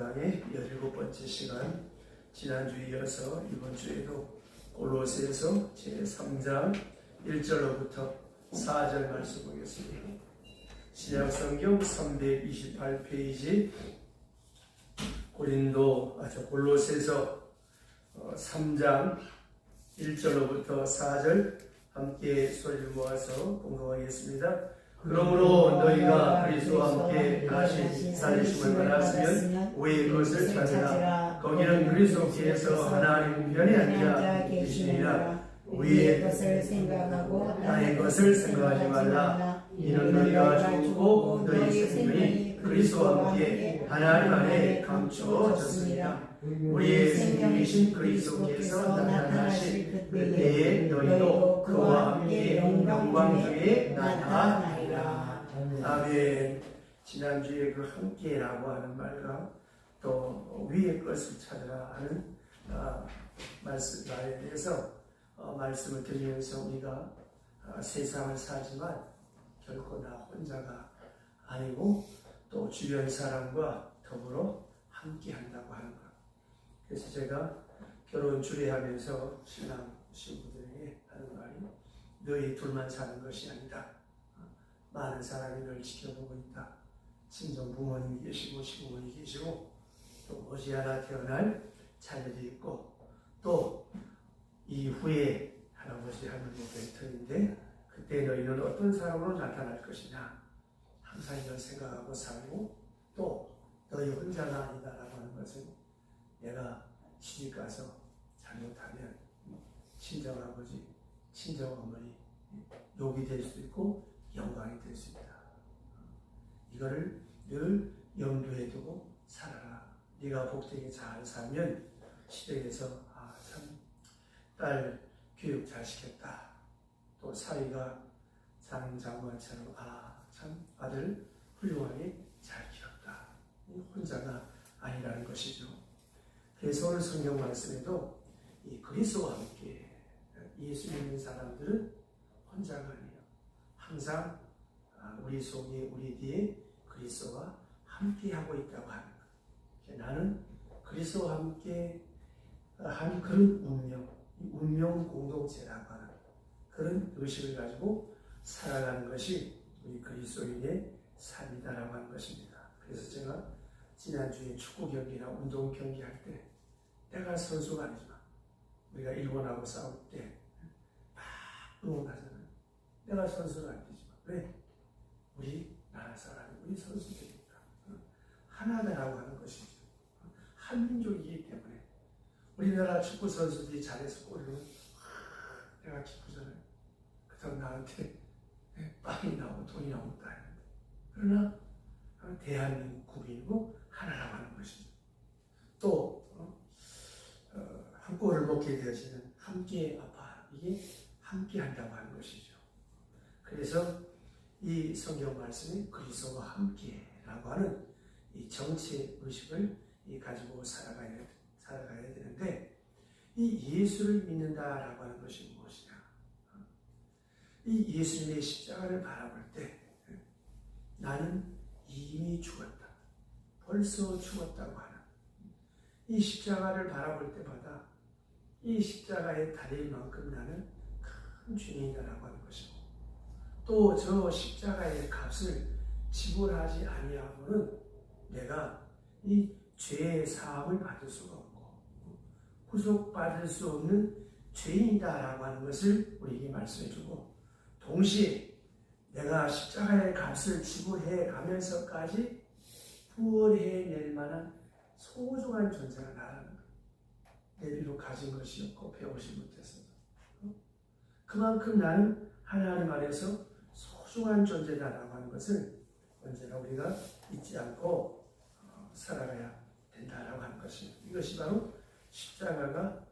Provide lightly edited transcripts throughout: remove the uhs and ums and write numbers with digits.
신앙의 17번째 시간, 지난주에 이어서 이번 주에도 골로새서 제3장 1절로부터 4절 말씀 보겠습니다. 신약성경 328페이지 골로새서 3장 1절로부터 4절 함께 소리를 모아서 공동하겠습니다. 그러므로 너희가 그리스도와 함께 다시 살리심을 받았으면 우리의 것을 찾으라. 거기는 그리스도께서 하나님 편에 앉아 계시니라. 우리의 것을 생각하고 나의 것을 생각하지 말라. 이는 너희가 죽고 너희 생명이 그리스도와 함께 하나님 안에 감추어졌습니다. 우리의 생명이신 그리스도께서 나타나실 그때에 너희도 그와 함께 영광 중에 나타나리라. 아멘. 지난주에 그 함께라고 하는 말과 또 위의 것을 찾으라 하는 말에 대해서 말씀을 드리면서 우리가 세상을 살지만 결코 나 혼자가 아니고 또 주변 사람과 더불어 함께 한다고 하는 것. 그래서 제가 결혼 주례하면서 신랑 신부들에게 하는 말이 너희 둘만 사는 것이 아니다. 많은 사람이 널 지켜보고 있다. 친정 부모님이 계시고 시부모님이 계시고 또 머지않아 태어날 자녀도 있고 또 이후에 할아버지 할머니가 될 터인데 그때 너희는 어떤 사람으로 나타날 것이냐. 항상 이런 생각하고 살고 또 너희 혼자가 아니다라고 하는 것은 내가 시집가서 잘못하면 친정아버지, 친정어머니 욕이 될 수도 있고 영광이 될 수 있다. 이거를 늘 염두에 두고 살아라. 네가 복되게 잘 살면 시댁에서 참 딸 교육 잘 시켰다. 또 사위가 장장관처럼 참 아들 훌륭하게 잘 키웠다. 혼자가 아니라는 것이죠. 그래서 오늘 성경 말씀에도 이 그리스도와 함께 예수 믿는 사람들은 혼자가 아니에요. 항상 우리 속에 우리 뒤에 그리스도와 함께하고 있다고 하는 것. 나는 그리스도와 함께 한 그런 운명 공동체라고 하는 그런 의식을 가지고 살아가는 것이 우리 그리스도인의 삶이다라고 하는 것입니다. 그래서 제가 지난주에 축구 경기나 운동 경기 할 때 내가 선수가 아니지만 우리가 일본하고 싸울 때 막 응원하잖아요. 내가 선수는 아니지만 왜? 우리 나라 사람이 우리 선수들이니까 하나다라고 하는 것이죠. 한민족이기 때문에 우리나라 축구 선수들이 잘해서 골을 넣으면 내가 기쁘잖아요. 그렇다고 나한테 빵이 나오고 돈이 나오고 다 했는데 그러나 대한민국 국민이고 하나라고 하는 것이죠. 또 한 골을 먹게 되어지는 함께 아파 이게 함께 한다고 하는 것이죠. 그래서 이 성경 말씀이 그리스도와 함께라고 하는 이 정치 의식을 가지고 살아가야 되는데 이 예수를 믿는다라고 하는 것이 무엇이냐? 이 예수님의 십자가를 바라볼 때 나는 이미 죽었다. 벌써 죽었다고 하는 이 십자가를 바라볼 때마다 이 십자가에 달릴 만큼 나는 큰 죄인이라고 하는 것이고 또 저 십자가의 값을 지불하지 아니하고는 내가 이 죄의 사함을 받을 수가 없고 구속받을 수 없는 죄인이다라고 하는 것을 우리에게 말씀해주고 동시에 내가 십자가의 값을 지불해 가면서까지 부활해낼 만한 소중한 존재가 나라는 것. 내 비로 가진 것이 없고 배우지 못해서 그만큼 나는 하나님 안에서 소중한 존재다라고 하는 것을 언제나 우리가 잊지 않고 살아가야 된다라고 하는 것입니다. 이것이 바로 십자가가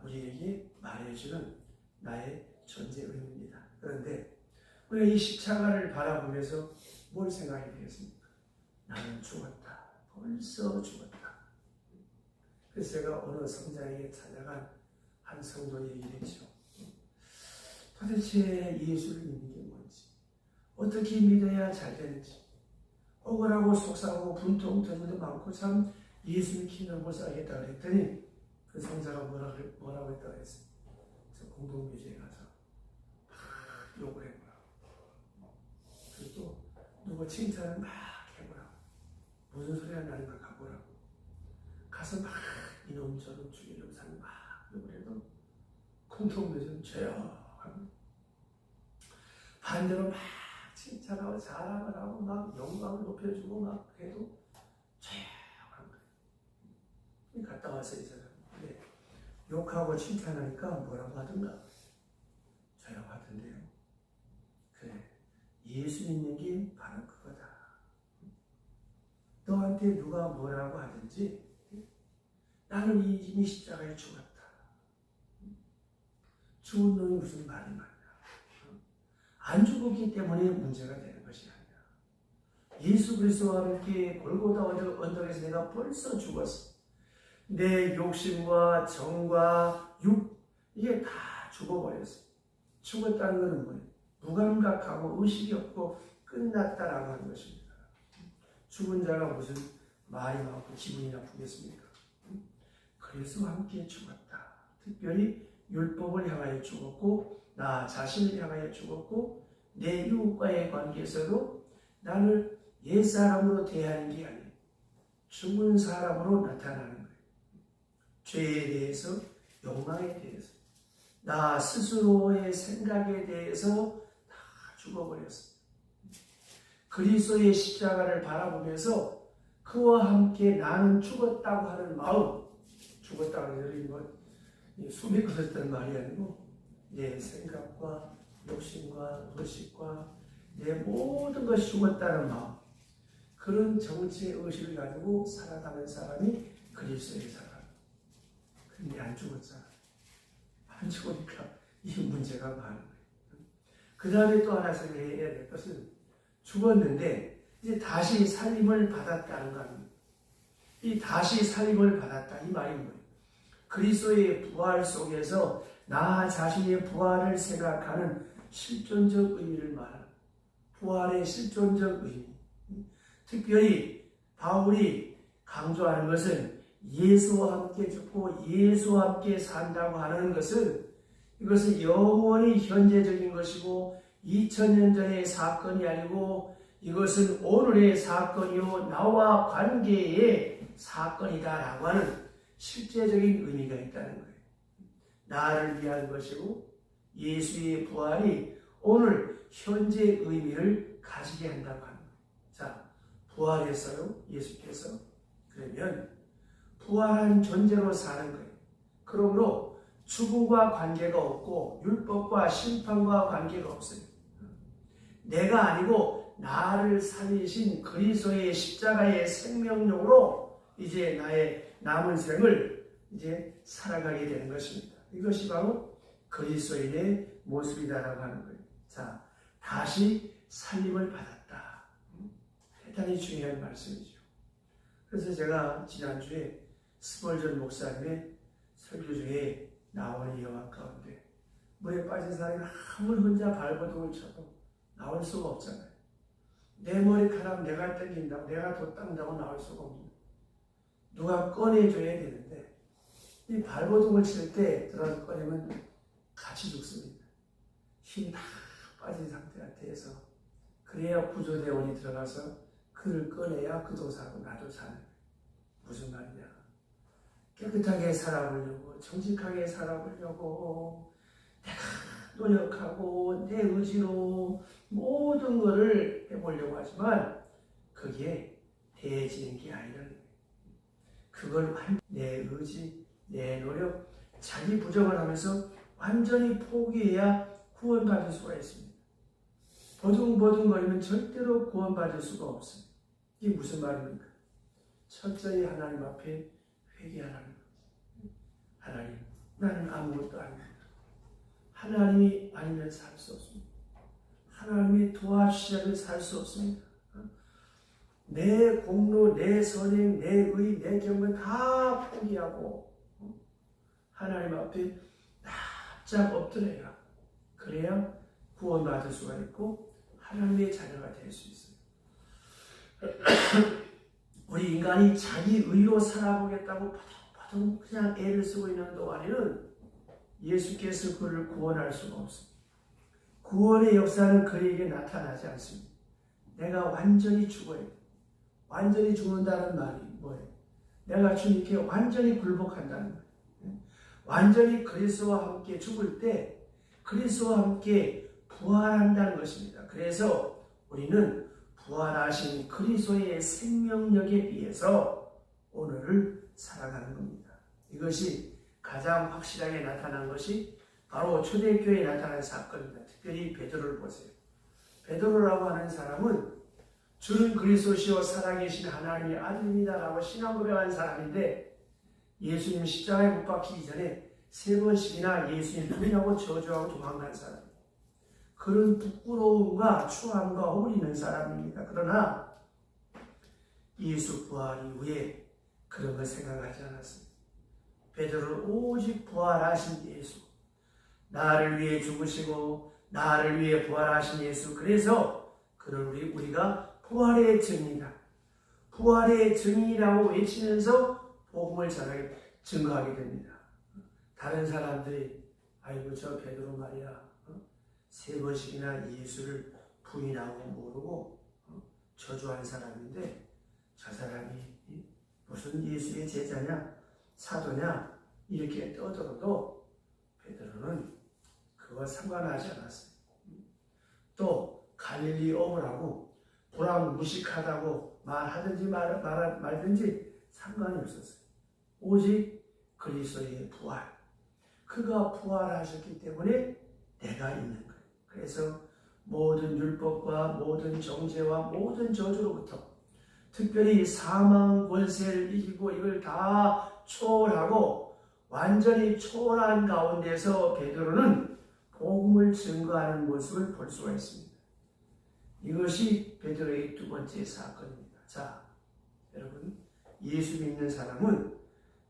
우리에게 말해주는 나의 존재 의미입니다. 그런데 우리가 이 십자가를 바라보면서 뭘 생각이 되겠습니까? 나는 죽었다. 벌써 죽었다. 그래서 제가 어느 성장에 찾아간 한 성도의 얘기를 했죠. 도대체 예수를 믿는 게 뭔지, 어떻게 믿어야 잘 되는지, 억울하고 속상하고 분통 터지도 많고 참 예수 믿기는 못 살겠다 그랬더니 그 성자가 뭐라고 했다고 했어요. 저 공동묘지에 가서 막 욕을 해보라고. 그리고 또 누구 칭찬을 막 해보라고. 무슨 소리가 나는가 가보라고. 가서 막 이놈 저놈 죽이려고 사는 막 욕을 해도 공동묘지는 죄요. 반대로 막 칭찬하고 자랑을 하고 막 영광을 높여주고 막 해도 죄요한 거예요. 갔다 와서 이 사람 욕하고 칭찬하니까 뭐라고 하던가 저라고 하던데요. 그래, 예수 믿는 게 바로 그거다. 너한테 누가 뭐라고 하든지 나는 이미 십자가에 죽었다. 죽은 놈이 무슨 말이 많냐. 안 죽었기 때문에 문제가 되는 것이 아니야. 예수 그리스도와 함께 골고다 언덕에서 내가 벌써 죽었어. 내 욕심과 정과 육 이게 다 죽어버렸어. 죽었다는 것은 뭐예요? 무감각하고 의식이 없고 끝났다라고 하는 것입니다. 죽은 자가 무슨 말이 많고 기분이 나쁘겠습니까? 그래서 함께 죽었다. 특별히 율법을 향하여 죽었고 나 자신을 향하여 죽었고 내 이웃과의 관계에서도 나를 옛사람으로 대하는 게 아니에요. 죽은 사람으로 나타나는 거예요. 죄에 대해서, 욕망에 대해서, 나 스스로의 생각에 대해서 다 죽어버렸어요. 그리스도의 십자가를 바라보면서 그와 함께 나는 죽었다고 하는 마음, 죽었다고 하는 건 숨이 끊어졌다는 말이 아니고 내 생각과 욕심과 의식과 내 모든 것이 죽었다는 마음, 그런 정치의 의식을 가지고 살아가는 사람이 그리스도의 사람. 근데 안 죽었잖아. 안 죽으니까 이 문제가 많은 거예요. 그 다음에 또 하나 생각해야 될 것은 죽었는데 이제 다시 살림을 받았다는 거 아닙니까? 이 다시 살림을 받았다. 이 말이 뭐예요? 그리스도의 부활 속에서 나 자신의 부활을 생각하는 실존적 의미를 말하는 부활의 실존적 의미. 특별히 바울이 강조하는 것은 예수와 함께 죽고 예수와 함께 산다고 하는 것은 이것은 영원히 현재적인 것이고 2000년 전의 사건이 아니고 이것은 오늘의 사건이요 나와 관계의 사건이다라고 하는 실제적인 의미가 있다는 거예요. 나를 위한 것이고 예수의 부활이 오늘 현재 의미를 가지게 한다고 하는 거예요. 자, 부활했어요. 예수께서. 그러면 부활한 존재로 사는 거예요. 그러므로 죽음과 관계가 없고 율법과 심판과 관계가 없어요. 내가 아니고 나를 살리신 그리스도의 십자가의 생명력으로 이제 나의 남은 생을 이제 살아가게 되는 것입니다. 이것이 바로 그리스도인의 모습이다라고 하는 거예요. 자, 다시 살림을 받았다. 대단히 중요한 말씀이죠. 그래서 제가 지난주에 스펄전 목사님의 설교 중에 나오는 영화 가운데 물에 빠진 사람이 아무리 혼자 발버둥을 쳐도 나올 수가 없잖아요. 내 머리카락 내가 땡긴다고 내가 더 딴다고 나올 수가 없는 누가 꺼내줘야 되는데 이 발버둥을 칠 때 들어서 꺼내면 같이 죽습니다. 힘 다 빠진 상태에서 그래야 구조대원이 들어가서 그를 꺼내야 그도 사고 나도 사는 거예요. 무슨 말이냐. 깨끗하게 살아보려고 정직하게 살아보려고 내가 노력하고 내 의지로 모든 것을 해보려고 하지만 그게 되어지는 게 아니라는 거예요. 그걸 내 의지, 내 노력, 자기 부정을 하면서 완전히 포기해야 구원받을 수가 있습니다. 버둥버둥거리면 절대로 구원받을 수가 없어요. 이게 무슨 말입니까? 철저히 하나님 앞에 회개하라는 거예요. 하나님, 나는 아무것도 아닙니다. 하나님이 아니면 살 수 없습니다. 하나님이 도와주시면 살 수 없습니다. 내 공로, 내 선행, 내 의, 내 경험 다 포기하고 하나님 앞에 납작 엎드려야 그래야 구원받을 수가 있고 하나님의 자녀가 될 수 있어요. 우리 인간이 자기 의로 살아보겠다고 바둥바둥 그냥 애를 쓰고 있는 동안에는 예수께서 그를 구원할 수가 없습니다. 구원의 역사는 그에게 나타나지 않습니다. 내가 완전히 죽어야 돼. 완전히 죽는다는 말이 뭐예요? 내가 주님께 완전히 굴복한다는 거예요. 완전히 그리스도와 함께 죽을 때 그리스도와 함께 부활한다는 것입니다. 그래서 우리는 부활하신 그리스도의 생명력에 비해서 오늘을 살아가는 겁니다. 이것이 가장 확실하게 나타난 것이 바로 초대교회에 나타난 사건입니다. 특별히 베드로를 보세요. 베드로라고 하는 사람은 주는 그리스도시요 살아계신 하나님의 아들입니다 라고 신앙 고백한 사람인데 예수님 십자가에 못 박히기 전에 3번씩이나 예수님 부인하고 저주하고 도망간 사람입니다. 그런 부끄러움과 추함과 허물이 있는 사람입니다. 그러나 예수 부활 이후에 그런 걸 생각하지 않았습니다. 베드로는 오직 부활하신 예수, 나를 위해 죽으시고 나를 위해 부활하신 예수, 그래서 그는 우리가 부활의 증이다. 부활의 증이라고 외치면서 복음을 증거하게 됩니다. 다른 사람들이 아이고 저 베드로 말이야 3번씩이나 예수를 부인하고 모르고 저주한 사람인데 저 사람이 무슨 예수의 제자냐 사도냐 이렇게 떠들어도 베드로는 그거 상관하지 않았어요. 또 갈릴리 어부라고 불황무식하다고 말하든지 말든지 상관이 없었어요. 오직 그리스도의 부활, 그가 부활하셨기 때문에 내가 있는 거예요. 그래서 모든 율법과 모든 정죄와 모든 저주로부터 특별히 사망 권세를 이기고 이걸 다 초월하고 완전히 초월한 가운데서 베드로는 복음을 증거하는 모습을 볼 수가 있습니다. 이것이 베드로의 두 번째 사건입니다. 자, 여러분, 예수 믿는 사람은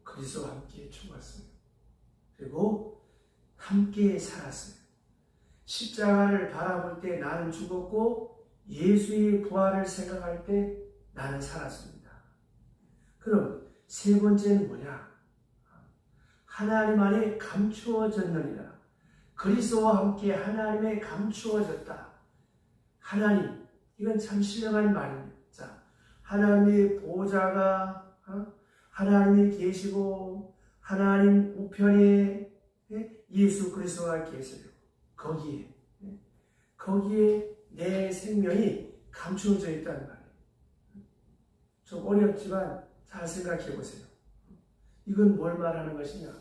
그리스도와 함께 죽었어요. 그리고 함께 살았어요. 십자가를 바라볼 때 나는 죽었고 예수의 부활을 생각할 때 나는 살았습니다. 그럼 세 번째는 뭐냐? 하나님 안에 감추어졌느니라. 그리스도와 함께 하나님에 감추어졌다. 하나님, 이건 참 신령한 말입니다. 자, 하나님의 보좌가 하나님이 계시고 하나님 우편에 예수 그리스도가 계세요. 거기에 내 생명이 감추어져 있다는 말이에요. 좀 어렵지만 잘 생각해 보세요. 이건 뭘 말하는 것이냐?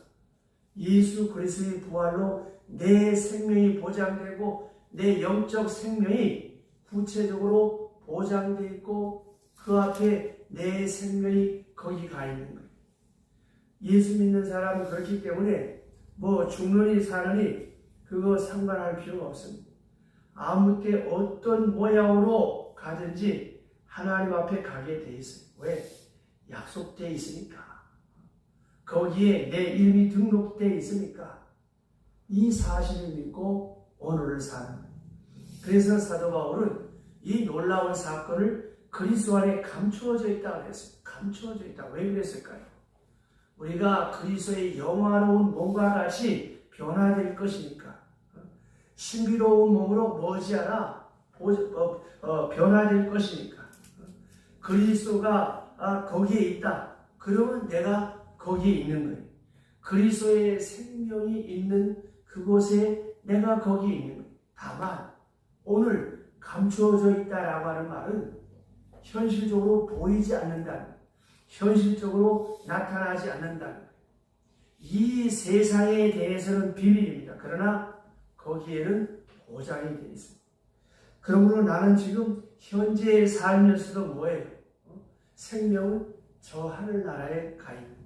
예수 그리스도의 부활로 내 생명이 보장되고 내 영적 생명이 구체적으로 보장되어 있고 그 앞에 내 생명이 거기 가 있는 거예요. 예수 믿는 사람은 그렇기 때문에 뭐 죽느니 사느니 그거 상관할 필요가 없습니다. 아무 때 어떤 모양으로 가든지 하나님 앞에 가게 돼 있어요. 왜? 약속되어 있으니까. 거기에 내 이름이 등록되어 있으니까 이 사실을 믿고 오늘을 사는 거예요. 그래서 사도 바울은 이 놀라운 사건을 그리스도 안에 감추어져 있다고 그랬어요. 감추어져 있다. 왜 그랬을까요? 우리가 그리스도의 영화로운 몸과 같이 변화될 것이니까 신비로운 몸으로 머지않아 변화될 것이니까 그리스도가 거기에 있다. 그러면 내가 거기에 있는 거예요. 그리스도의 생명이 있는 그곳에 내가 거기에 있는 거예요. 다만 오늘 감추어져 있다라고 하는 말은 현실적으로 보이지 않는다는 거예요. 현실적으로 나타나지 않는다는 거예요. 이 세상에 대해서는 비밀입니다. 그러나 거기에는 보장이 되어 있습니다. 그러므로 나는 지금 현재 살면서도 뭐예요? 생명은 저 하늘나라에 가 있는 거예요.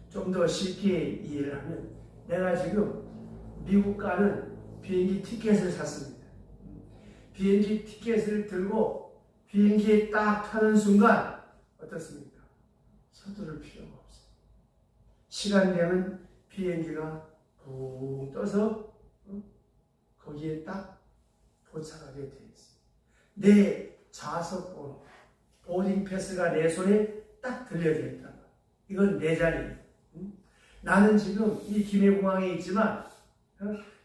좀 더 쉽게 이해를 하면 내가 지금 미국 가는 비행기 티켓을 샀습니다. 비행기 티켓을 들고 비행기에 딱 타는 순간 어떻습니까? 서두를 필요가 없어요. 시간 되면 비행기가 붕 떠서 거기에 딱 도착하게 되어 있어요. 내 좌석 번호, 보딩 패스가 내 손에 딱 들려져 있다. 이건 내 자리. 나는 지금 이 김해공항에 있지만,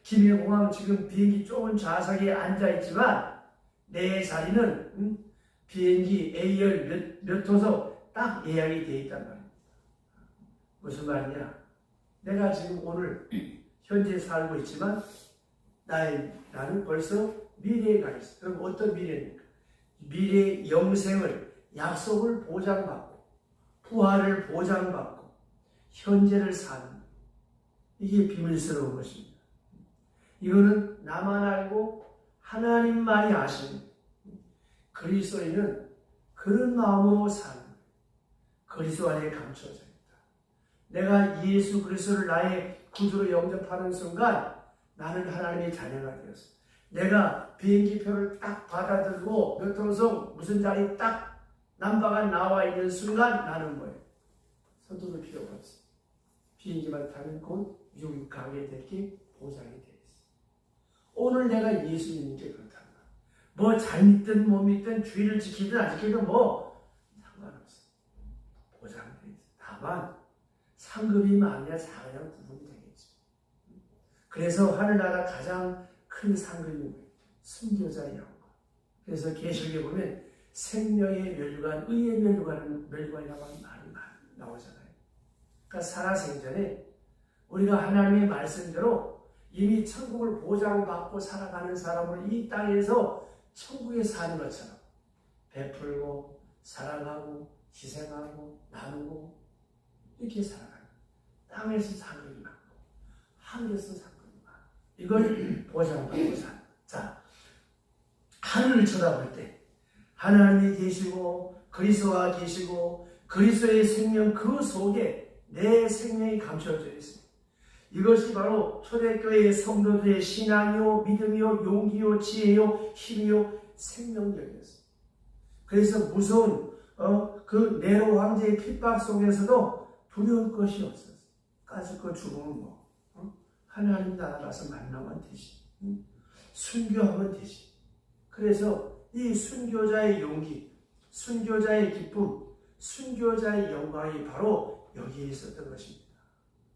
김해공항 지금 비행기 좁은 좌석에 앉아 있지만, 내 자리는 비행기 A열 몇 호석 딱 예약이 돼 있단 말입니다. 무슨 말이냐? 내가 지금 오늘 현재 살고 있지만, 나는 벌써 미래에 가 있어. 그럼 어떤 미래입니까? 미래의 영생을, 약속을 보장받고, 부활을 보장받고, 현재를 사는, 이게 비밀스러운 것입니다. 이거는 나만 알고 하나님만이 아시는, 그리스도인은 그런 마음으로 사는 거예요. 그리스도 안에 감춰져 있다. 내가 예수 그리스도를 나의 구주로 영접하는 순간 나는 하나님의 자녀가 되었어. 내가 비행기표를 딱 받아들고 몇 호석 무슨 자리 딱 남바가 나와 있는 순간 나는 뭐예요? 서두를 필요가 없어. 비행기만 타면 곧 미국 가게 될 게 보장이 되어 있어. 오늘 내가 예수 믿는 게 그렇단 말이야. 뭐 잘 믿든 못 믿든 주의를 지키든 안 지키든 뭐 상관없어. 보장돼 있어. 다만 상급이 많으냐 작으냐 구분이 되겠지. 그래서 하늘나라 가장 큰 상급이 뭐예요? 순교자의 영광. 그래서 계시록에 보면 생명의 멸류관, 의의 멸류관이라고 하는 말이 나오잖아요. 그러니까 살아생전에 우리가 하나님의 말씀대로 이미 천국을 보장받고 살아가는 사람으로 이 땅에서 천국에 사는 것처럼 베풀고 사랑하고 희생하고 나누고 이렇게 살아가는, 땅에서 상급이 많고 하늘에서 상급이 많고 이걸 보장받고 사는. 자, 하늘을 쳐다볼 때 하나님이 계시고 그리스도가 계시고 그리스도의 생명 그 속에 내 생명이 감춰져 있습니다. 이것이 바로 초대교회의 성도들의 신앙이요, 믿음이요, 용기요, 지혜요, 힘이요, 생명력이었습니다. 그래서 무서운 그 네로 황제의 핍박 속에서도 두려울 것이 없었어요. 까짓거 죽으면 뭐 하나님 나라 가서 만나면 되지, 순교하면 되지. 그래서 이 순교자의 용기, 순교자의 기쁨, 순교자의 영광이 바로 여기에 있었던 것입니다.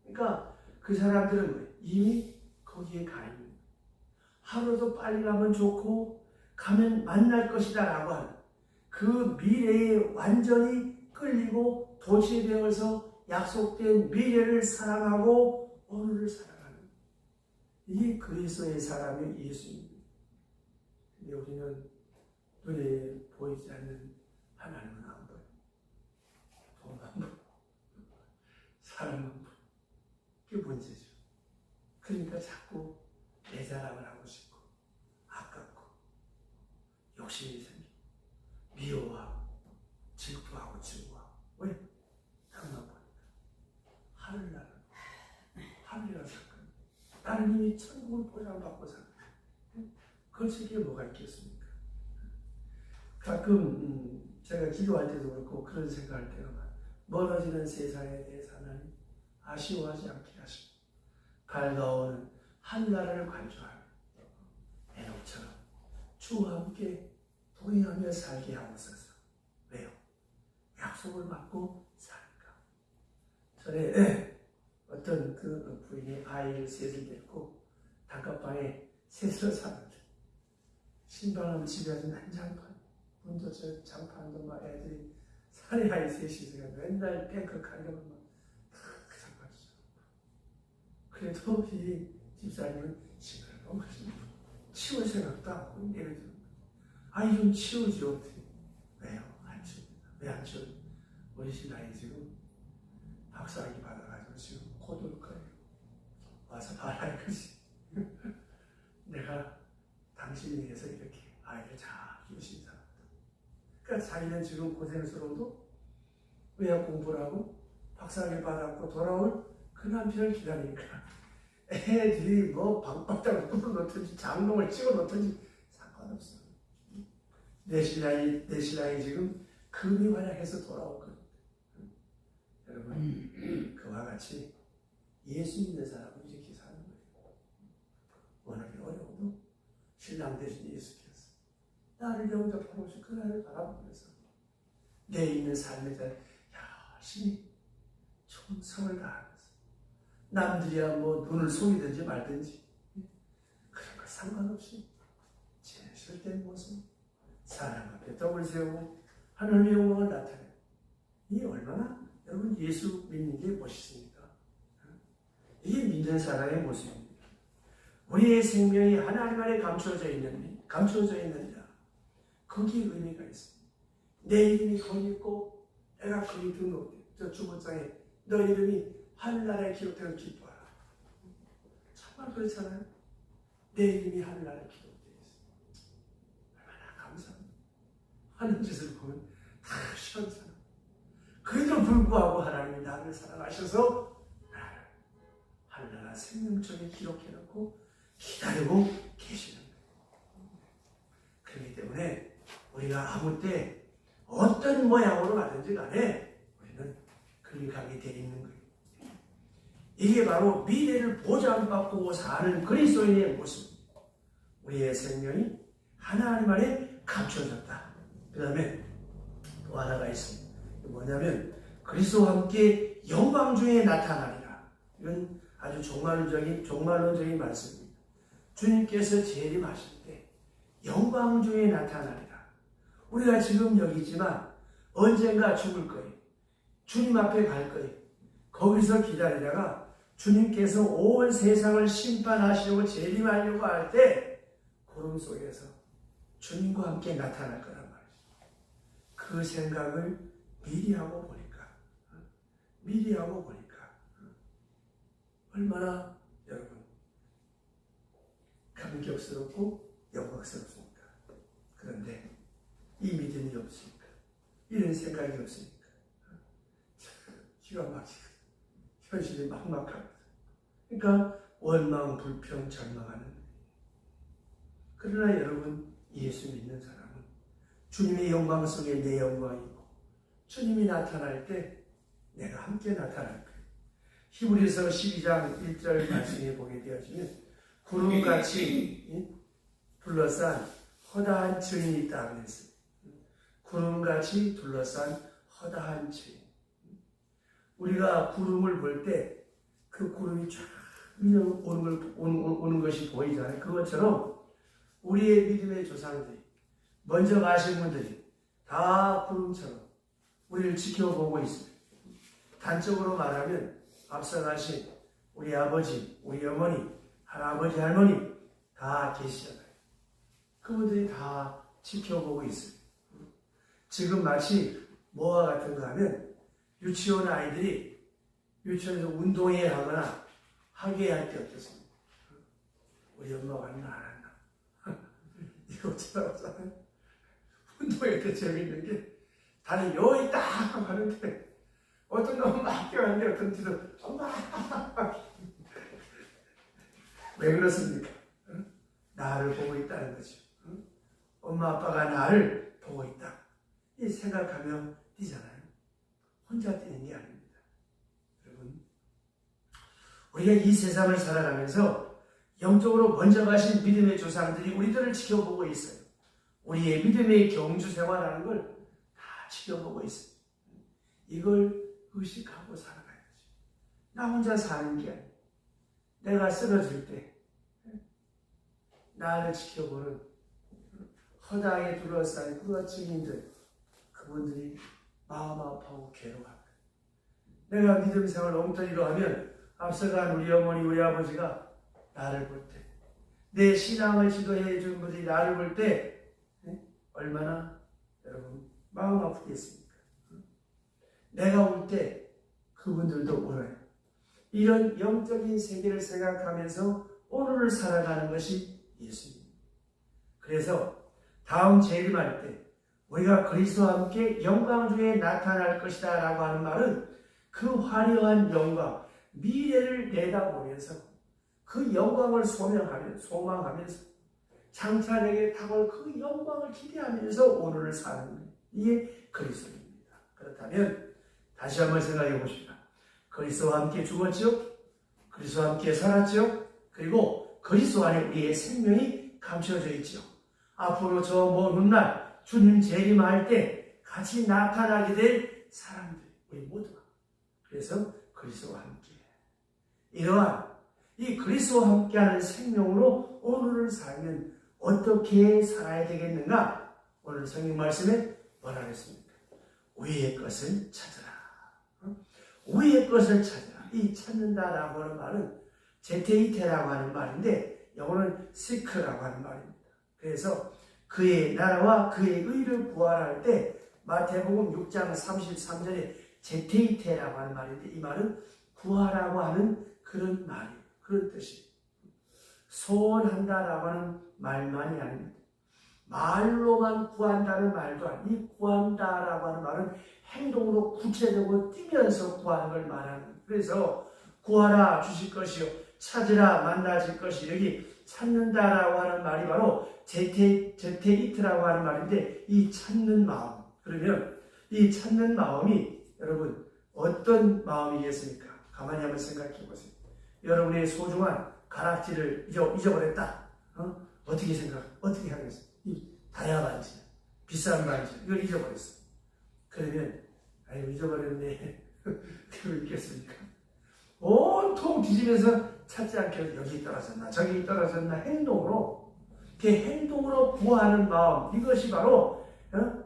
그러니까 그 사람들은 이미 거기에 가 있는 거예요. 하루도 빨리 가면 좋고 가면 만날 것이다 라고 하는 그 미래에 완전히 끌리고 도취되어서 약속된 미래를 사랑하고 오늘을 살아가는, 이게 그리스도의 사람이 예수입니다. 근데 우리는 눈에 보이지 않는 하나님은 안 보여. 돈 안 보여. 사람은 보여. 그게 문제죠. 그러니까 자꾸 내 자랑을 하고 싶고 아깝고 욕심이 생기고 미워하고 질투하고 증오하고. 왜? 그만 보니까 하늘나라, 하늘이라는 사건, 나는 이미 천국을 보장받고 산다. 거치기에 뭐가 있겠습니까? 가끔 제가 기도할 때도 그렇고 그런 생각할 때가 많아요. 멀어지는 세상에 대해서 하나님 아쉬워하지 않게 하시고 밝아오는 한나라를 관조하며 에녹처럼 주와 함께 동행하며 살게 하옵소서. 왜요? 약속을 받고 사니까. 전에 어떤 그 부인이 아이를 셋을 데리고 단칸방에 셋을 사는데 신방하면 집에 아주 난장판, 문도 저 장판도 막 애들이 사내 아이 셋이 있어요. 맨날 뱅크 가려면 막 그 장판이죠. 그래도 이 집사님은 시끄러워 치울 생각도 안 하고 내려주는 거예요. 아이 좀 치우죠. 왜요? 안 치웁니다. 왜 안 치워요? 우리 신랑이 지금 박사학위 받아가지고 지금 곧 올 거예요. 와서 봐라 이거지. 내가 당신을 위해서 이렇게 아이를 잘 키우신 사람. 그러니까 자기는 지금 고생스러워도 의학 공부를 하고 박사학위 받았고 돌아올 그 남편을 기다리니까 애들이 뭐 방바닥을 뚫어놓든지 장롱을 찍어놓든지 상관없어. 내 신랑이 지금 금이 활약해서 돌아올 거예요. 여러분, 그와 같이 예수 믿는 사람은 이렇게 사는 거예요. 워낙에 어려워도 신랑 대신 예수께서 나를 영접하고 싶은 그날을 바라보면서 내 있는 삶에 대해 열심히 충성을 다하면서 남들이야 뭐 눈을 속이든지 말든지 그런 거 상관없이 진실된 모습 사람 앞에 떡을 세우고 하나님의 영광을 나타내요. 이게 얼마나 여러분 예수 믿는 게 멋있습니까? 이게 믿는 사람의 모습입니다. 우리의 생명이 하나님 안에 감춰져 있느냐 거기에 의미가 있습니다. 내 이름이 거기 있고 내가 거기 등록돼 저 주보장에 너 이름이 하늘나라에 기록되어 기뻐하라. 정말 그렇잖아요. 내 이름이 하늘나라에 기록되어 있어요. 얼마나 감사합니다. 하는 짓을 보면 다 시원찮아요. 그래도 불구하고 하나님이 나를 사랑하셔서 나를 하늘나라 생명책에 기록해놓고 기다리고 계시는 거예요. 그렇기 때문에 우리가 아무 때 어떤 모양으로 가든지 간에 우리는 클릭하게 되어 있는 거예요. 이게 바로 미래를 보장받고 사는 그리스도인의 모습입니다. 우리의 생명이 하나님 안에 감춰졌다. 그 다음에 또 하나가 있습니다. 뭐냐면 그리스도와 함께 영광 중에 나타나리라. 이건 아주 종말론적인 말씀입니다. 주님께서 재림하실 때 영광 중에 나타나리라. 우리가 지금 여기 있지만 언젠가 죽을 거예요. 주님 앞에 갈 거예요. 거기서 기다리다가 주님께서 온 세상을 심판하시려고 재림하려고 할 때 구름 속에서 주님과 함께 나타날 거란 말이죠. 그 생각을 미리 하고 보니까 얼마나 여러분 감격스럽고 영광스럽습니까? 그런데 이 믿음이 없으니까 이런 생각이 없으니까 기가 막히고 현실이 막막합니다. 그러니까 원망, 불평, 절망하는 거예요. 그러나 여러분 예수 믿는 사람은 주님의 영광 속에 내 영광이고 주님이 나타날 때 내가 함께 나타날 거예요. 히브리서 12장 1절 말씀에 보게 되어지면 구름같이 둘러싼 허다한 증인이 있다 그랬어요. 구름같이 둘러싼 허다한 증인. 우리가 구름을 볼 때 그 구름이 쫙 오는 것이 보이잖아요. 그것처럼 우리의 믿음의 조상들이 먼저 가신 분들이 다 구름처럼 우리를 지켜보고 있습니다. 단적으로 말하면 앞서 가신 우리 아버지, 우리 어머니, 할아버지, 할머니 다 계시잖아요. 그분들이 다 지켜보고 있어요. 지금 마치 뭐와 같은가 하면 유치원 아이들이 유치원에서 운동회 하거나 하게 할 때 어떻습니까? 우리 엄마가 왔나 안 왔나? 이거 어쩌라고 운동회 때 재밌는 게 다리 여기 딱 하는데 어떤 놈은 막 뛰어가는데 어떤 뒤도 엄마 왜 그렇습니까? 나를 보고 있다는 거죠. 엄마 아빠가 나를 보고 있다. 이 생각하면 뛰잖아요. 혼자 뛰는 게 아닙니다. 여러분, 우리가 이 세상을 살아가면서 영적으로 먼저 가신 믿음의 조상들이 우리들을 지켜보고 있어요. 우리의 믿음의 경주 생활하는 걸 다 지켜보고 있어요. 이걸 의식하고 살아가야지. 나 혼자 사는 게 아니에요. 내가 쓰러질 때 나를 지켜보는 허다하게 둘러싸인 그런 증인들, 그분들이 마음 아파하고 괴로워합니다. 내가 믿음 생활을 엉터리로 하면 앞서간 우리 어머니, 우리 아버지가 나를 볼 때, 내 신앙을 지도해 준 분들이 나를 볼 때 얼마나 여러분 마음 아프겠습니까? 내가 울 때 그분들도 울어요. 이런 영적인 세계를 생각하면서 오늘을 살아가는 것이 예수입니다. 그래서 다음 재림할 때 우리가 그리스도와 함께 영광 중에 나타날 것이다 라고 하는 말은 그 화려한 영광, 미래를 내다보면서 그 영광을 소망하면서 장차 내게 다가올 그 영광을 기대하면서 오늘을 사는 거예요. 이게 그리스도입니다. 그렇다면 다시 한번 생각해 보십시다. 그리스도와 함께 죽었죠? 그리스도와 함께 살았죠? 그리고 그리스도 안에 우리의 생명이 감춰져 있죠. 앞으로 저 먼 훗날 주님 재림할 때 같이 나타나게 될 사람들, 우리 모두가. 그래서 그리스도와 함께 이러한 이 그리스도와 함께하는 생명으로 오늘을 살면 어떻게 살아야 되겠는가? 오늘 성경 말씀에 뭐라 그랬습니까? 위의 것을 찾으라. 위의 것을 찾으라. 이 찾는다라고 하는 말은 제테이테라고 하는 말인데 영어는 seek라고 하는 말입니다. 그래서 그의 나라와 그의 의를 구하라 할 때 마태복음 6장 33절에 제테이테라고 하는 말인데 이 말은 구하라고 하는 그런 말이에요. 그런 뜻이에요. 소원한다라고 하는 말만이 아닙니다. 말로만 구한다는 말도 아니고 이 구한다라고 하는 말은 행동으로 구체적으로 뛰면서 구하는 걸 말하는. 그래서 구하라 주실 것이요 찾으라 만나질 것이 여기 찾는다라고 하는 말이 바로 제테이트라고 하는 말인데 이 찾는 마음. 그러면 이 찾는 마음이 여러분 어떤 마음이겠습니까? 가만히 한번 생각해 보세요. 여러분의 소중한 가락지를 잊어버렸다. 어떻게 하겠어요? 이 다이아 반지, 비싼 반지, 이걸 잊어버렸어. 그러면, 아이고, 잊어버렸네. 그러고 있겠습니까? 온통 뒤지면서 찾지 않게 여기 떨어졌나, 저기 떨어졌나 행동으로, 그 행동으로 구하는 마음, 이것이 바로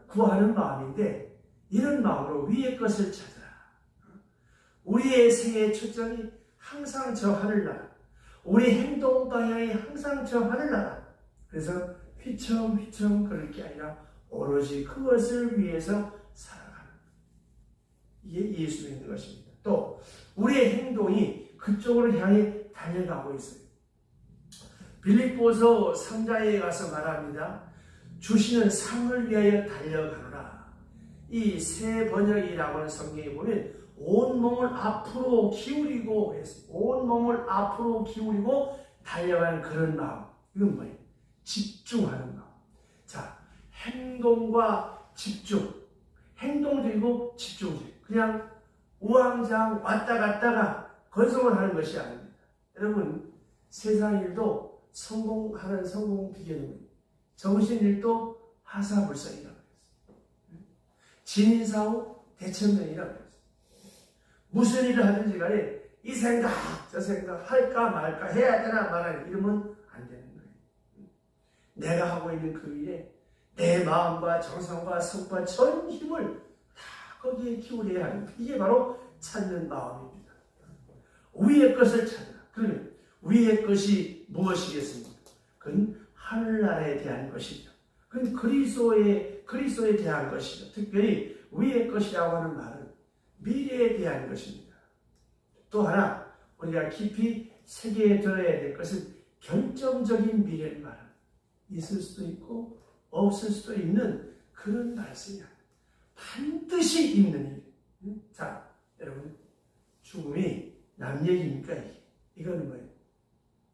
구하는 마음인데, 이런 마음으로 위의 것을 찾으라. 우리의 생애 초점이 항상 저 하늘나라. 우리 행동 방향이 항상 저 하늘나라. 그래서 휘청휘청 그럴 게 아니라 오로지 그것을 위해서 살아가는 이게 예수 믿는 것입니다. 또 우리의 행동이 그쪽으로 향해 달려가고 있어요. 빌립보서 3장에 가서 말합니다. 주시는 상을 위하여 달려가노라. 이 새 번역이라고 하는 성경에 보면 온몸을 앞으로 기울이고 했어요. 온몸을 앞으로 기울이고 달려가는 그런 마음. 이건 뭐예요? 집중하는 마음. 자, 행동과 집중. 행동적이고 집중적. 그냥 우왕좌왕 왔다 갔다가 건성을 하는 것이 아닙니다. 여러분, 세상 일도 성공하는 성공 비결은 정신 일도 하사불성이라고 했어요. 진인사후 대천명이라고 했어요. 무슨 일을 하든지 간에 이 생각, 저 생각 할까 말까 해야 되나 말아야 이러면 안 되는 거예요. 내가 하고 있는 그 일에 내 마음과 정성과 성과 전 힘을 다 거기에 기울여야 하는 이게 바로 찾는 마음입니다. 위의 것을 찾으라. 그러면 위의 것이 무엇이겠습니까? 그건 하늘나라에 대한 것이죠. 그건 그리스도에 대한 것이죠. 특별히 위의 것이라고 하는 말은 미래에 대한 것입니다. 또 하나 우리가 깊이 새겨에 들어야 될 것은 결정적인 미래를 말합니다. 있을 수도 있고 없을 수도 있는 그런 말씀이야. 반드시 있는 일. 자, 여러분 죽음이 남 얘기입니까? 이거는 뭐예요?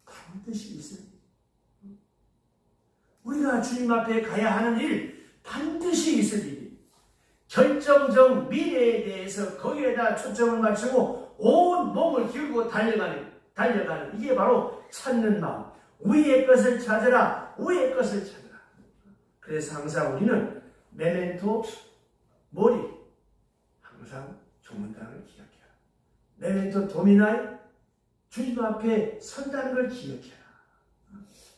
반드시 있을 일. 우리가 주님 앞에 가야 하는 일, 반드시 있을 일. 결정적 미래에 대해서 거기에다 초점을 맞추고 온 몸을 기울이고 달려가는 이게 바로 찾는 마음. 위의 것을 찾으라. 위의 것을 찾으라. 그래서 항상 우리는 메멘토 모리 항상 조문단을 기억해라. 메멘토 도미나이 주님 앞에 선다는 걸 기억해라.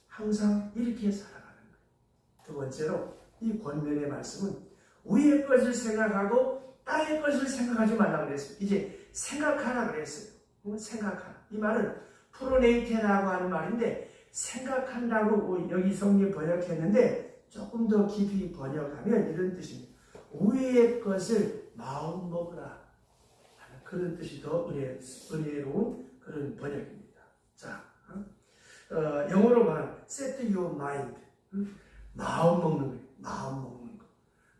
항상 이렇게 살아가는 거예요. 두 번째로 이 권면의 말씀은 위의 것을 생각하고 땅의 것을 생각하지 말라고 그랬어요. 이제 생각하라 그랬어요. 생각하라. 이 말은 프로네이테라고 하는 말인데 생각한다고 여기 성경 번역했는데 조금 더 깊이 번역하면 이런 뜻입니다. 위의 것을 마음 먹으라 하는 그런 뜻이 더 은혜로운 그런 번역입니다. 자, 영어로 말하면 set your mind. 마음 먹는 거예요. 마음 먹는 거.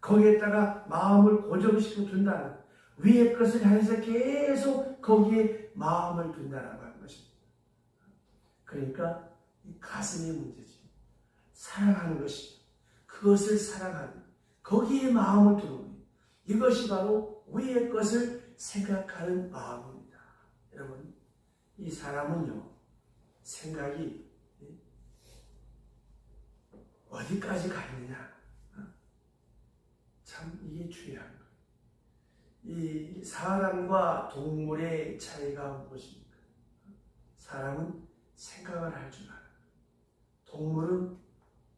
거기에다가 마음을 고정시켜 둔다는 위의 것을 향해서 계속 거기에 마음을 둔다라고 하는 것입니다. 그러니까 이 가슴의 문제지. 사랑하는 것이 그것을 사랑하는 거기에 마음을 두는 거예요. 이것이 바로 위의 것을 생각하는 마음입니다. 여러분, 이 사람은요 생각이 어디까지 가 있느냐. 자, 참 이게 중요한 거예요. 이 사람과 동물의 차이가 무엇입니까? 사람은 생각을 할 줄 알아요. 동물은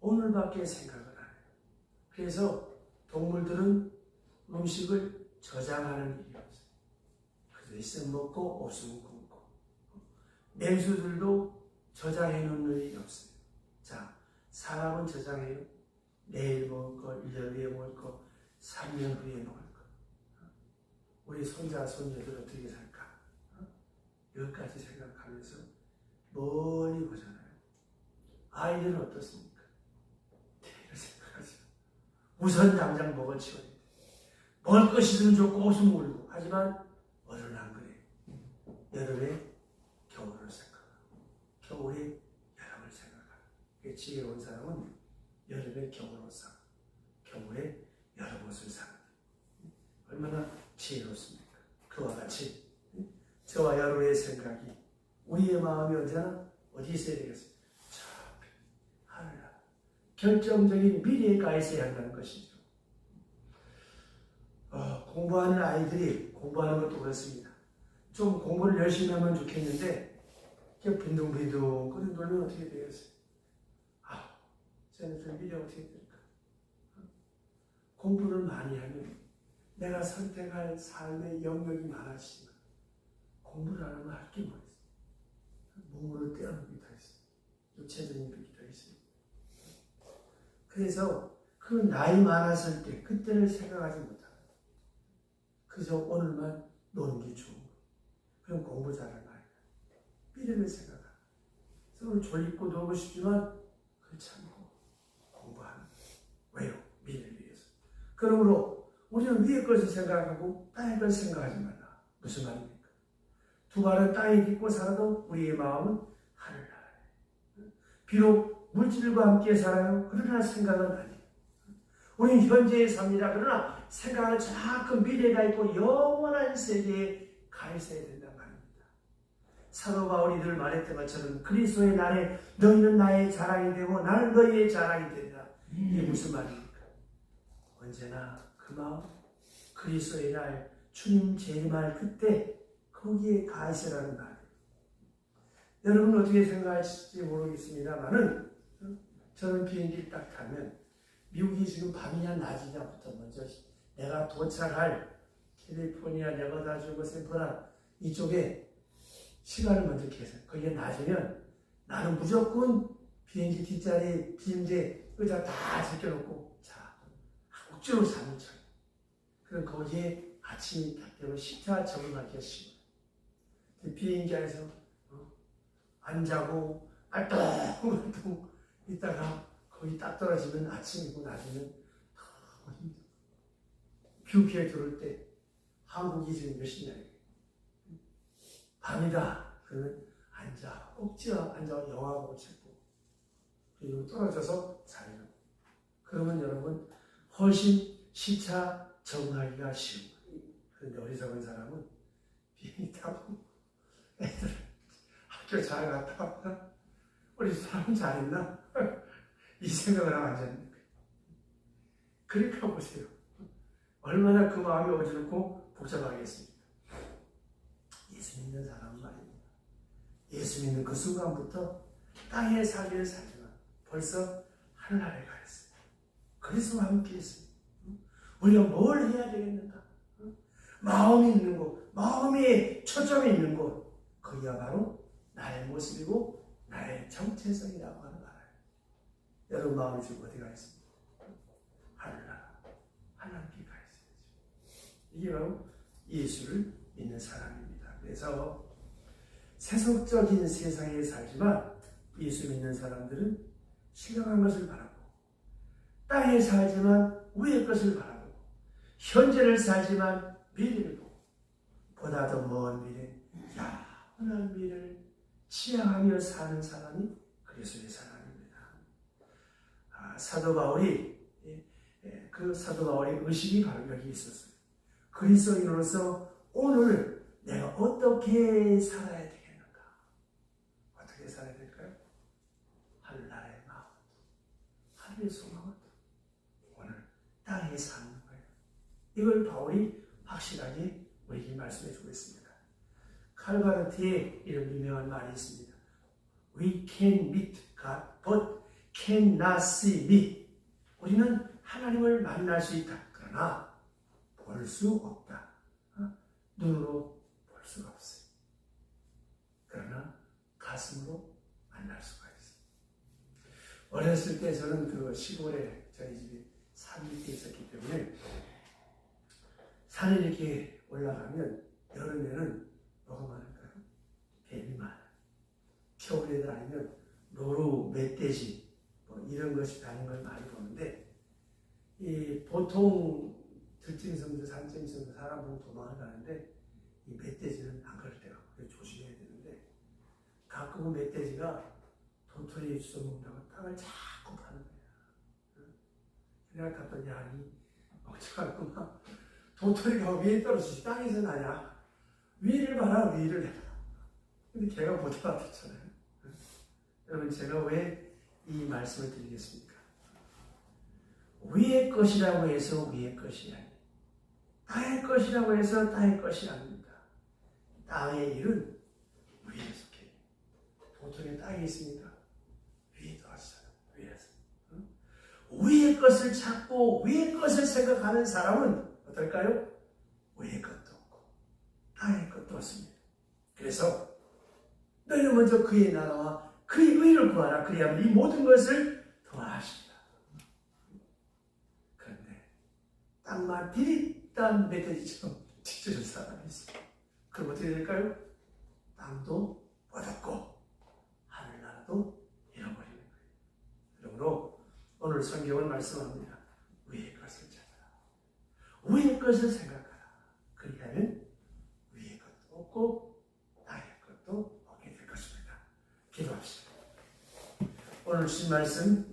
오늘밖에 생각을 안 해요. 그래서 동물들은 음식을 저장하는 일이 없어요. 그래서 있으면 먹고 없으면 굶고. 맹수들도 저장해 놓는 일이 없어요. 자, 사람은 저장해요. 내일 먹을 거, 1년 후에 먹을 거, 3년 후에 먹을 거. 우리 손자, 손녀들 어떻게 살까? 여기까지 생각하면서 멀리 보잖아요. 아이들은 어떻습니까? 내일을 생각하죠. 우선 당장 먹을 치워야 돼. 먹을 거 있으면 좋고 없으면 울고. 하지만 어른 안 그래. 여름에 겨울을 생각하고 겨울에 여름을 생각하고. 지혜로운 사람은 여름에 겨울옷 사고 겨울에 여름옷을 사는 얼마나 지혜롭습니까? 그와 같이 저와 여러분의 생각이 우리의 마음이 언제나 어디 있어야 되겠어요? 저 하늘나라 결정적인 미래에 가 있어야 한다는 것이죠. 공부하는 아이들이 공부하는 것도 그렇습니다. 좀 공부를 열심히 하면 좋겠는데 빈둥빈둥 그런 놀면 어떻게 되겠어요? 쟤네들 미래 어떻게 될까? 공부를 많이 하면 내가 선택할 삶의 영역이 많아지지만 공부를 안 하면 할 게 뭐 있어요? 몸으로 떼어놓기도 했어요. 육체적인 비기도 했어요. 그래서 그 나이 많았을 때 그때를 생각하지 못하고 그저 오늘만 노는 게 좋은 거예요. 그럼 공부 잘하는 아이가 미래를 생각하고 서로 졸립고 놀고 싶지만 그걸 참고 공부하는 거예요. 왜요? 미래를 위해서. 그러므로 우리는 위의 것을 생각하고 땅의 것을 생각하지 말라. 무슨 말입니까? 두 발은 땅에 딛고 살아도 우리의 마음은 하늘나라에. 비록 물질과 함께 살아요. 그러나 생각은 아니에요. 우리는 현재에 삽니다. 그러나 생각은 자꾸 미래가 있고 영원한 세계에 가 있어야 된단 말입니다. 사도 바울이 늘 말했던 것처럼 그리스도의 날에 너희는 나의 자랑이 되고 나는 너희의 자랑이 되리라. 이게 무슨 말입니까? 언제나 그 마음, 그리스도의 날, 주님 재림할 그때 거기에 가 있으라는 말이에요. 여러분 어떻게 생각하실지 모르겠습니다만은 저는 비행기 딱 타면 미국이 지금 밤이냐 낮이냐부터 먼저 내가 도착할 캘리포니아, 네바다 주, 샌프란 이쪽에 시간을 먼저 계산. 거기에 낮으면 나는 무조건 비행기 뒷자리 비행기에 의자 다 제껴놓고 자 억지로 잠을 자요. 그럼 거기에 아침이 딱 되면 식사 적응하기가 쉬워요. 비행기 안에서 안 자고 알똥알똥 있다가 거기 딱 떨어지면 아침이고 낮이면 너무 힘들어. 뷰피에 들어올 때 한국이 지금 몇 시냐 밤이다. 그러면 앉아 억지로 앉아 영화 보고 책 보고 그리고 떨어져서 자요. 그러면 여러분 훨씬 시차 적응하기가 쉬운 거예요. 그런데 어리석은 사람은 비행기 타고 애들 학교 잘 갔다 왔나? 우리 사람 잘했나? 이 생각을 하면 안 되는 거예요. 그러니까 보세요. 얼마나 그 마음이 어지럽고 복잡하겠습니까? 예수 믿는 사람은 말입니다. 예수 믿는 그 순간부터 땅에 살기를 살지만 벌써 하늘나라에 가 있어요. 그리스도와 함께 있어요. 우리가 뭘 해야 되겠는가? 마음이 있는 곳, 마음에 초점이 있는 곳, 거기가 바로 나의 모습이고 나의 정체성이라고 하는 거예요. 여러분 마음이 지금 어디가 있습니까? 하늘나라, 하나님께 가 있어야죠. 이게 바로 예수를 믿는 사람입니다. 그래서 세속적인 세상에 살지만 예수 믿는 사람들은 신령한 것을 바라고 땅에 살지만 위의 것을 바라고 현재를 살지만 미래를 보고 보다 더 먼 미래, 영원한 미래를 지향하며 사는 사람이 그리스도의 사람입니다. 사도 바울이 그 사도 바울의 의식이 바로 여기 있었어요. 그리스도인으로서 오늘 내가 어떻게 살아야 되겠는가? 어떻게 살아야 될까요? 하늘나라의 마음도 하늘의 소망도 오늘 땅에 사는 거예요. 이걸 바울이 확실하게 우리에게 말씀해 주고 있습니다. 칼바르트에 이런 유명한 말이 있습니다. We can meet God, but cannot see me. 우리는 하나님을 만날 수 있다. 그러나 볼 수 없다. 눈으로 볼 수가 없어요. 그러나 가슴으로 만날 수가 있어요. 어렸을 때 저는 그 시골에 저희 집에 산이 이렇게 있었기 때문에 산에 이렇게 올라가면 여름에는 뭐가 많을까요? 뱀이 많아요. 겨울에 아니면 노루, 멧돼지 뭐 이런 것이 다니는 걸 많이 보는데 이 보통 들짐승도 산짐승도 사람 보고 도망을 가는데 이 멧돼지는 안 그럴 때가 조심해야 되는데 가끔은 멧돼지가 도토리 주워 먹는다고 땅을 자꾸 파는 거야. 그래야 갔더니 아니 멍청하구나. 도토리가 위에 떨어지지 땅에서 나냐. 위를 봐라 위를. 근데 걔가 못 알아듣잖아요. 여러분 제가 왜 이 말씀을 드리겠습니까? 위의 것이라고 해서 위의 것이 아닙니다. 땅의 것이라고 해서 땅의 것이 아닙니다. 땅의 일은 위에 속해요. 도토리 땅에 있습니까? 위에 떨어지잖아요. 위에서. 위의 것을 찾고 위의 것을 생각하는 사람은 어떨까요? 위의 것도 없고 땅의 것도 없습니다. 그래서 너희는 먼저 그의 나라와 그의 의를 구하라. 그리하면 이 모든 것을 더하시리라. 그런데 땅만 디릿단 멧돼지처럼 지쳐진 사람이 있어요. 그럼 어떻게 될까요? 땅도 얻었고 하늘나라도 잃어버리는 거예요. 그러므로 오늘 성경은 말씀합니다. 위의 것을 찾아라. 위의 것을 생각하라. 그리하면 위의 것도 얻고 땅의 것도 얻게 될 것입니다. 기도합시다. 오늘 주신 말씀